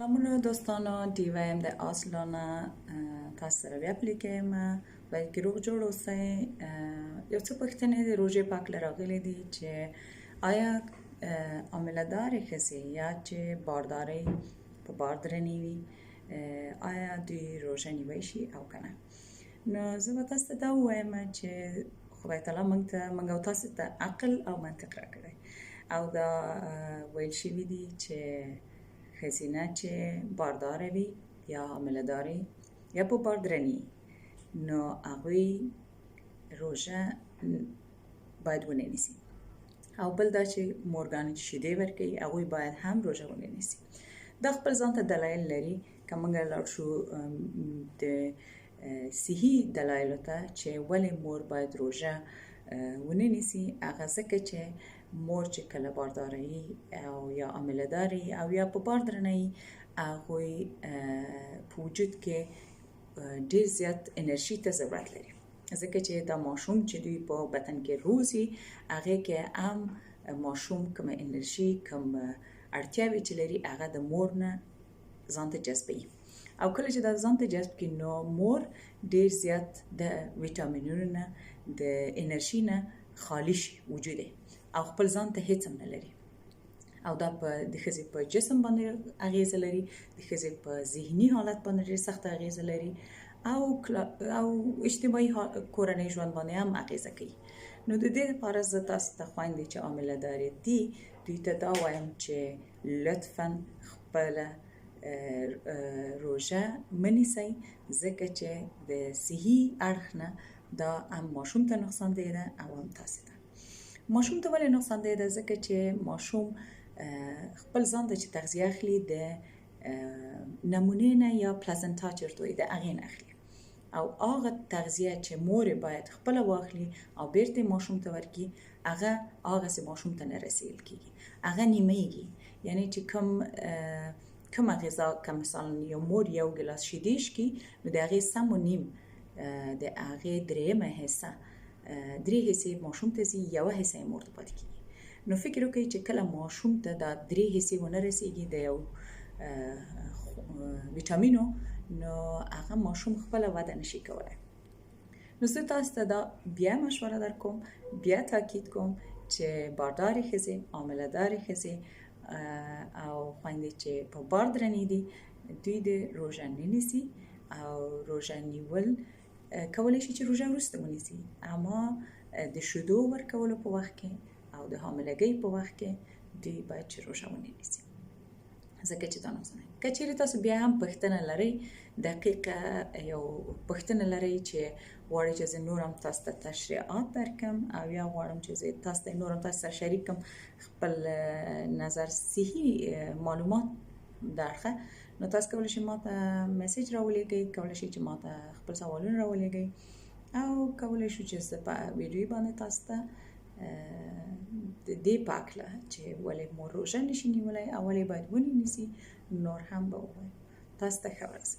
ممنون دوستانا دیویم ده اصلانا تاثیر بیا پلیکیم و گروه جور اوسای یو څه پوښتنې د روژې پاک لراغلي دي چې آیا عامله‌دارې ښځې یا چې باردارۍ په بار درنې وي آیا دوی روژه نیولی شي او که نه. نو زه به تاسو ته دا ووایم چې خدای تعالی موږ او تاسو ته عقل او منطق راکړی او دا ویل شوي دي چې ښځینه چې بارداره وي یا حامله‌دارې یا په بار درنې نو هغوی روژه باید ونه نیسي. او بل دا چې مورګانې چې شیدې ورکوي هغوی باید هم روژه ونه نیسي. دا خپل ځان ته دلایل لري که موږ لاړ شو د صحي دلایلو ته چې ولې مور باید روژه ونه نیسي. هغه ځکه چې مور چې کله بارداره او یا حامله‌داره او یا په بار درنه هغوی په وجود کې ډیر زیات انرژي ته ضرورت لري، ځکه چې دا ماشوم چې دوی په بدن کې روزي هغه کې هم ماشوم کوم انرژي کوم اړتیاوې چې لري هغه د مور نه ځان ته جذبوي او کله چې دا ځان ته جذب کړي نو مور ډیر زیات د ویټامینونو نه د انرژي نه خالی شي وجوده او خپل ځان ته هیڅ هم نه لري او دا د ښځې په جسم باندې اغیزه لري، د ښځې په ذهني حالت باندې ډېر سخته اغیزه لري او اجتماعي کورنۍ ژوند باندې هم اغیزه کوي. نو د دې لپاره زه تاسو ته خویندې چې حامله‌دارې دي دوی ته دا وایم چې لطفا خپله روژه مه نیسئ، ځکه چې د صحي اړخ نه دا هم ماشوم ته نقصان دی او هم تاسې ته. ماشوم ته ولې نقصان دی؟ ځکه چې ماشوم خپل ځان ته چې تغذیه اخلي د نمونې نه یا پلازنتا چې ورته وایي د هغې نه اخلي او هغه تغذیه چې مور باید خپله واخلي او بیرته ماشوم ته ورکړي هغه هغسې ماشوم ته نه رسیدل کېږي، هغه نیمېږي. یعنی چې کومه غذا که مثلا یو مور یو ګیلاس شیدې څښي نو د هغې سم و نیم د هغې درېیمه حصه 3 حصې ماشوم ته ځي، یوه حصه یې مور ته پاتې کېږي. نو فکر وکړئ چې کله ماشوم ته دا 3 حصې ونه رسېږي د یو ویټامینو نو هغه ماشوم خپله وده نشي کولی. نو زه تاسو ته دا بیا مشوره در کوم، بیا تاکید کوم چې باردارې ښځې، حامله‌دارې ښځې او خویندې چې په بار درنې دي دوی د روژه نه نیسي او روژه نیول کولی شي چې روژه وروسته ونیسي، اما د شیدو ورکولو په وخت کې او د حاملګۍ په وخت کې دوی باید چې روژه ونه نیسي، ځکه چې دا نقصان دی. که چیرې تاسو بیا هم پوښتنه لرئ، دقیقه یو پوښتنه لرئ چې غواړئ چې زه نور هم تاسو ته تشریحات درکړم او یا غواړم چې زه تاسو ته نور هم تاسو سره شریک کړم خپل نظر صحي معلومات درخه، نو تاسو کولی شئ ما ته میسج راولېږئ، کولی شئ چې ما ته خپل سوالونه راولېږئ او کولی شو چې زه په ویډیو باندې تاسو ته د دې په هکله چې ولې مور روژه نشي نیولی او ولې باید ونه نیسي نور هم به ووایم. تاسو ته ښه ورځ.